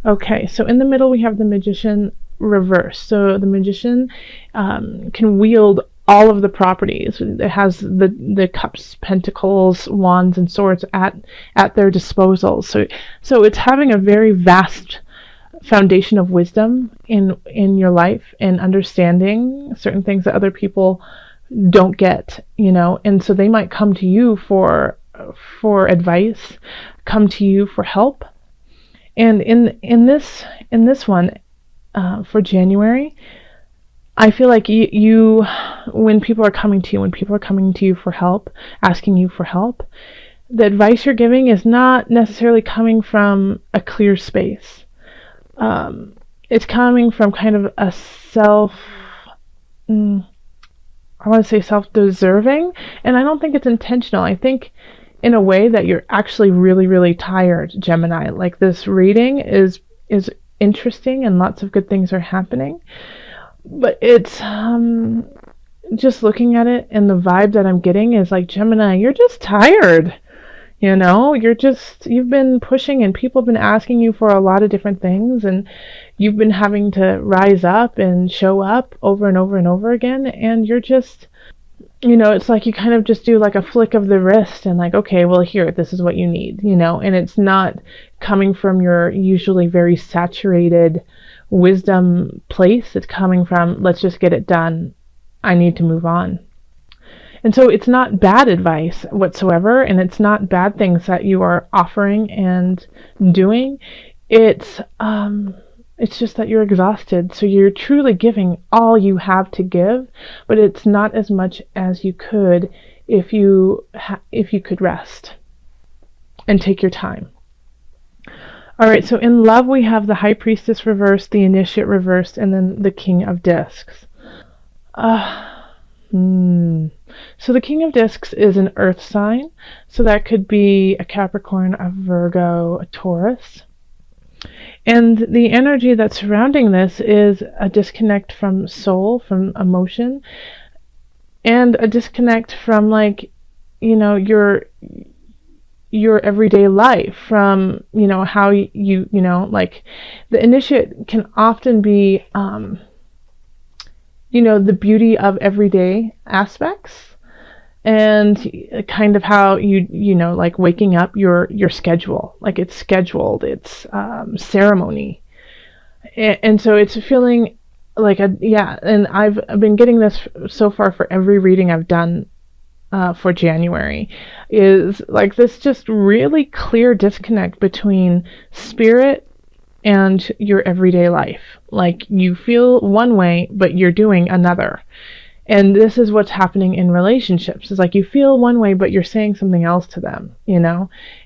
Okay, so in the middle we have the Magician reverse. So the Magician can wield all of the properties. It has the cups, pentacles, wands, and swords at their disposal. So it's having a very vast foundation of wisdom in your life and understanding certain things that other people don't get, and so they might come to you for advice, come to you for help. And in this one, for January, I feel like you when people are coming to you for help, asking you for help, the advice you're giving is not necessarily coming from a clear space. It's coming from kind of a I want to say self-deserving, and I don't think it's intentional. I think in a way that you're actually really, really tired, Gemini. Like, this reading is interesting and lots of good things are happening, but it's just looking at it, and the vibe that I'm getting is like, Gemini, you're just tired. You've been pushing, and people have been asking you for a lot of different things, and you've been having to rise up and show up over and over and over again, and you're just, it's like you kind of just do like a flick of the wrist and like, okay, well, here, this is what you need, and it's not coming from your usually very saturated wisdom place. It's coming from, let's just get it done. I need to move on. And so it's not bad advice whatsoever, and it's not bad things that you are offering and doing. It's just that you're exhausted, so you're truly giving all you have to give, but it's not as much as you could if you could rest and take your time. All right, so in love we have the High Priestess reversed, the Initiate reversed, and then the King of Discs. So the King of Discs is an earth sign, so that could be a Capricorn, a Virgo, a Taurus. And the energy that's surrounding this is a disconnect from soul, from emotion, and a disconnect from, like, your everyday life, from, how you like, the Initiate can often be the beauty of everyday aspects, and kind of how like waking up your schedule, like it's scheduled, it's ceremony, and so it's feeling like and I've been getting this so far for every reading I've done for January, is like this just really clear disconnect between spirit and your everyday life. Like, you feel one way, but you're doing another. And this is what's happening in relationships. It's like you feel one way, but you're saying something else to them,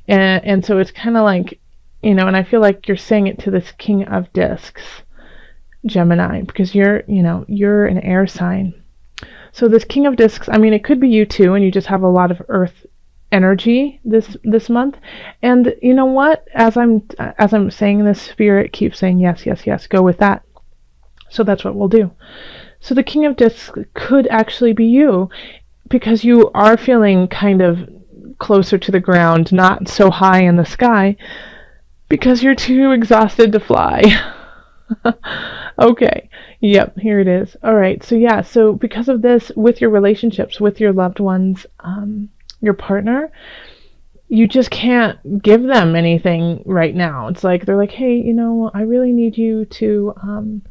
And so it's kind of like, and I feel like you're saying it to this King of Discs, Gemini, because you're an air sign. So this King of Discs, it could be you too, and you just have a lot of earth energy this month. And you know what, as I'm saying this, spirit keeps saying yes, yes, yes, go with that. So that's what we'll do. So the King of Discs could actually be you, because you are feeling kind of closer to the ground, not so high in the sky, because you're too exhausted to fly. Okay, yep, here it is. All right, so because of this, with your relationships, with your loved ones, your partner, you just can't give them anything right now. It's like they're like, hey, I really need you to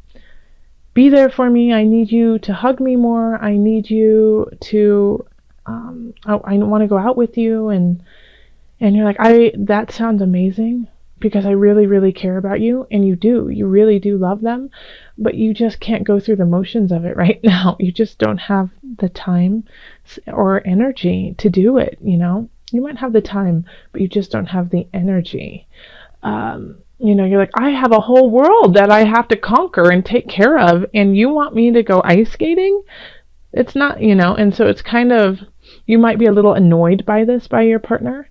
be there for me. I need you to hug me more. I need you to I want to go out with you, and you're like, that sounds amazing, because I really, really care about you, and you really do love them, but you just can't go through the motions of it right now. You just don't have the time or energy to do it. You might have the time, but you just don't have the energy. You're like, I have a whole world that I have to conquer and take care of, and you want me to go ice skating? It's not, and so it's kind of, you might be a little annoyed by this, by your partner,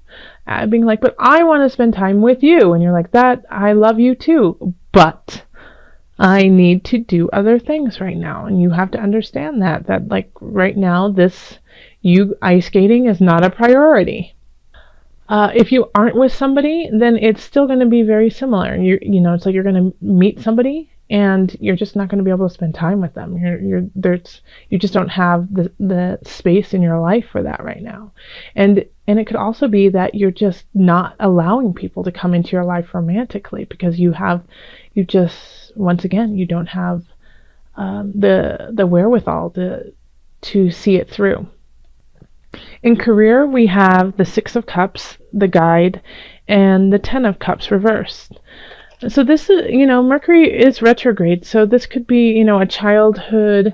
being like, but I want to spend time with you. And you're like, that, I love you too, but I need to do other things right now. And you have to understand that like right now, you ice skating is not a priority. If you aren't with somebody, then it's still going to be very similar. It's like you're going to meet somebody and you're just not going to be able to spend time with them. You just don't have the space in your life for that right now. And it could also be that you're just not allowing people to come into your life romantically because you don't have the wherewithal to see it through. In career, we have the Six of Cups, the Guide, and the Ten of Cups reversed. So this is, Mercury is retrograde, so this could be, a childhood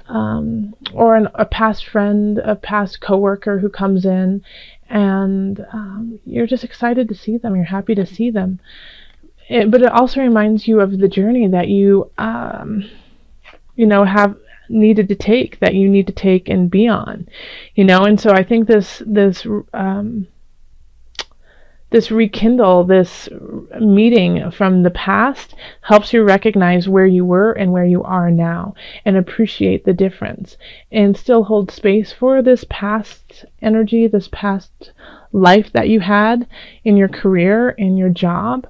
or a past friend, a past coworker who comes in, and you're just excited to see them, you're happy to see them. But it also reminds you of the journey that you, have needed to take, that you need to take and be on, and so I think this rekindle, this meeting from the past helps you recognize where you were and where you are now and appreciate the difference and still hold space for this past energy, this past life that you had in your career, in your job.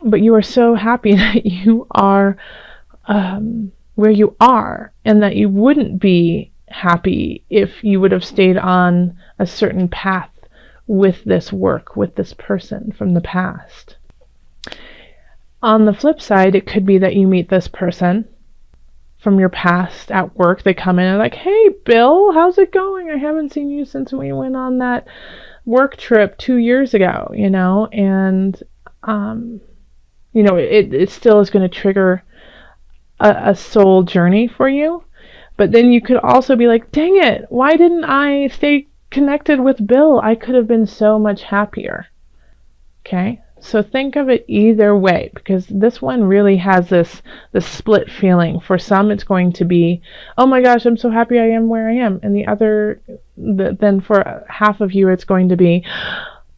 But you are so happy that you are where you are, and that you wouldn't be happy if you would have stayed on a certain path with this work, with this person from the past. On the flip side, it could be that you meet this person from your past at work. They come in and like, "Hey, Bill, how's it going? I haven't seen you since we went on that work trip 2 years ago," and it still is going to trigger a soul journey for you. But then you could also be like, dang it, why didn't I stay connected with Bill? I could have been so much happier. Okay, so think of it either way, because this one really has this split feeling. For some, it's going to be, oh my gosh, I'm so happy I am where I am. And then for half of you, it's going to be,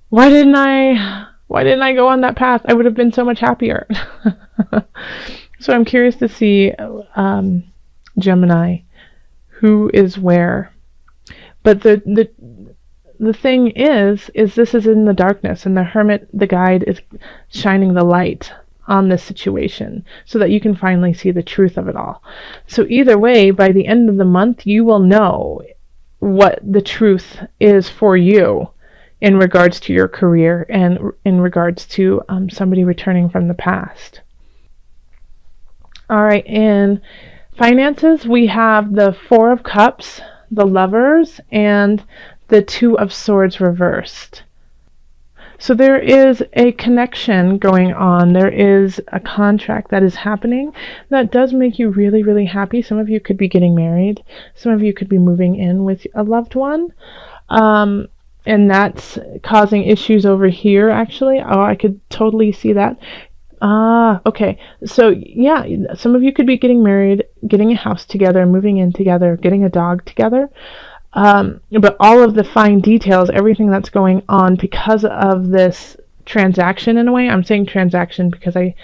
why didn't I go on that path? I would have been so much happier. So I'm curious to see, Gemini, who is where. But the thing is this is in the darkness, and the Hermit, the Guide, is shining the light on this situation so that you can finally see the truth of it all. So either way, by the end of the month, you will know what the truth is for you in regards to your career and in regards to somebody returning from the past. All right, in finances, we have the Four of Cups, the Lovers, and the Two of Swords reversed. So there is a connection going on. There is a contract that is happening that does make you really, really happy. Some of you could be getting married. Some of you could be moving in with a loved one. And that's causing issues over here, actually. Oh, I could totally see that. Okay. So yeah, some of you could be getting married, getting a house together, moving in together, getting a dog together. But all of the fine details, everything that's going on because of this transaction, in a way, I'm saying transaction because the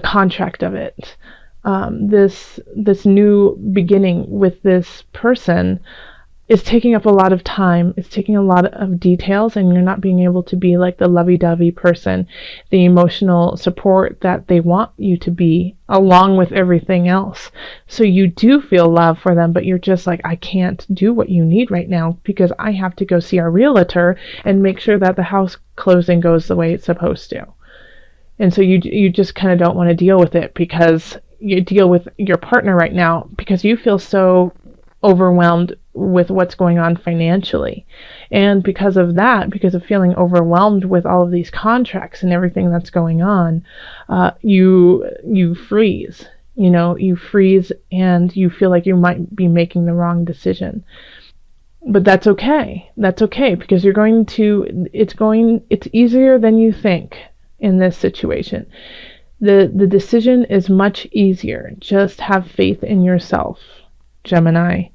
contract of it, this new beginning with this person is taking up a lot of time. It's taking a lot of details, and you're not being able to be like the lovey-dovey person, the emotional support that they want you to be, along with everything else. So you do feel love for them, but you're just like, I can't do what you need right now because I have to go see our realtor and make sure that the house closing goes the way it's supposed to. And so you just kind of don't want to deal with it, because you deal with your partner right now because you feel so overwhelmed with what's going on financially. And because of that, because of feeling overwhelmed with all of these contracts and everything that's going on, you freeze. You freeze and you feel like you might be making the wrong decision. But that's okay. That's okay, because it's easier than you think in this situation. The decision is much easier. Just have faith in yourself, Gemini.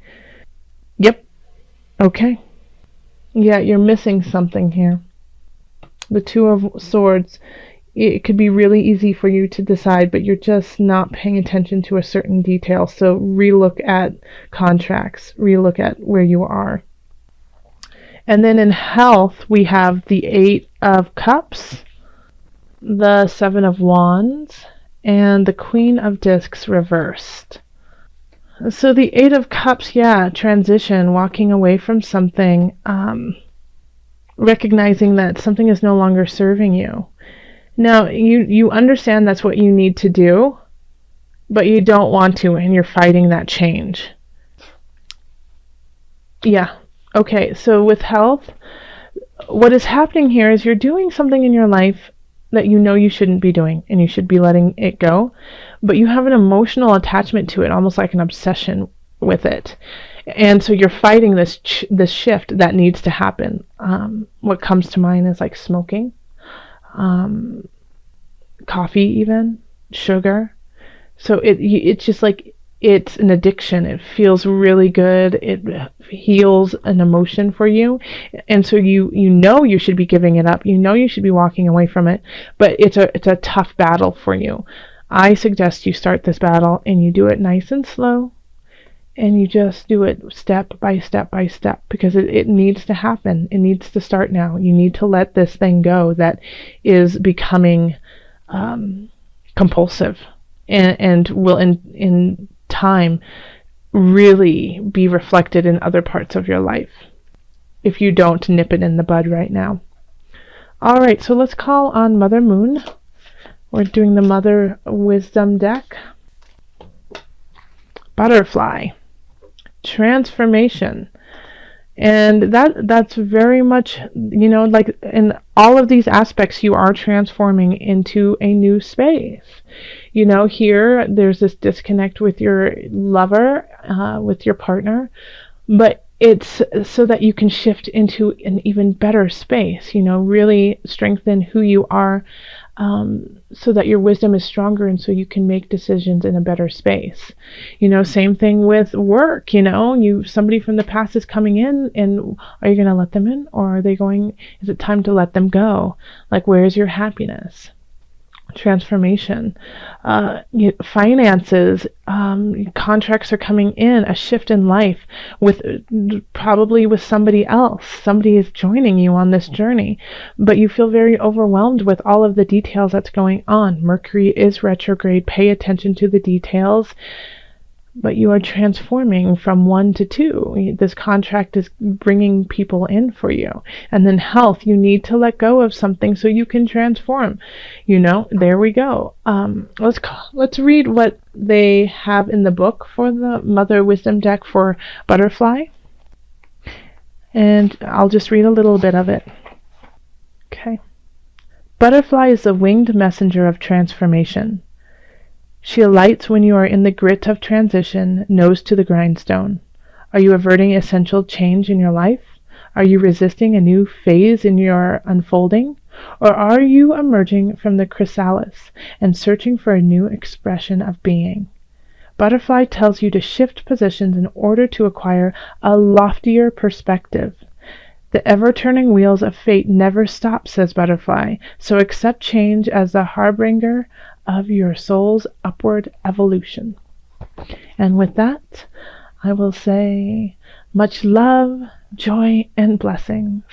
Yep. Okay. Yeah, you're missing something here. The Two of Swords, it could be really easy for you to decide, but you're just not paying attention to a certain detail. So relook at contracts, relook at where you are. And then in health, we have the Eight of Cups, the Seven of Wands, and the Queen of Discs reversed. So the Eight of Cups, yeah, transition, walking away from something, recognizing that something is no longer serving you. Now, you understand that's what you need to do, but you don't want to, and you're fighting that change. Yeah. Okay, so with health, what is happening here is you're doing something in your life that you know you shouldn't be doing, and you should be letting it go, but you have an emotional attachment to it, almost like an obsession with it. And so you're fighting this shift that needs to happen. What comes to mind is like smoking, coffee, even sugar. So it's just like it's an addiction. It feels really good. It heals an emotion for you, and so you know you should be giving it up. You know you should be walking away from it, but it's a tough battle for you. I suggest you start this battle and you do it nice and slow, and you just do it step by step by step, because it needs to happen. It needs to start now. You need to let this thing go that is becoming compulsive, and will in time really be reflected in other parts of your life if you don't nip it in the bud right now. All right, so let's call on Mother Moon. We're doing the Mother Wisdom deck. Butterfly. Transformation. And that's very much, like in all of these aspects, you are transforming into a new space. Here there's this disconnect with your lover, with your partner, but it's so that you can shift into an even better space, really strengthen who you are, so that your wisdom is stronger, and so you can make decisions in a better space. Same thing with work. Somebody from the past is coming in, and are you going to let them in, or is it time to let them go? Like, where's your happiness? Transformation, finances, contracts are coming in, a shift in life probably with somebody else. Somebody is joining you on this journey, but you feel very overwhelmed with all of the details that's going on. Mercury is retrograde. Pay attention to the details. But you are transforming from 1 to 2. This contract is bringing people in for you. And then health, you need to let go of something so you can transform. There we go. Let's read what they have in the book for the Mother Wisdom deck for Butterfly. And I'll just read a little bit of it. Okay. Butterfly is the winged messenger of transformation. She alights when you are in the grit of transition, nose to the grindstone. Are you averting essential change in your life? Are you resisting a new phase in your unfolding? Or are you emerging from the chrysalis and searching for a new expression of being? Butterfly tells you to shift positions in order to acquire a loftier perspective. The ever-turning wheels of fate never stop, says Butterfly, so accept change as the harbinger of your soul's upward evolution. And with that, I will say much love, joy, and blessings.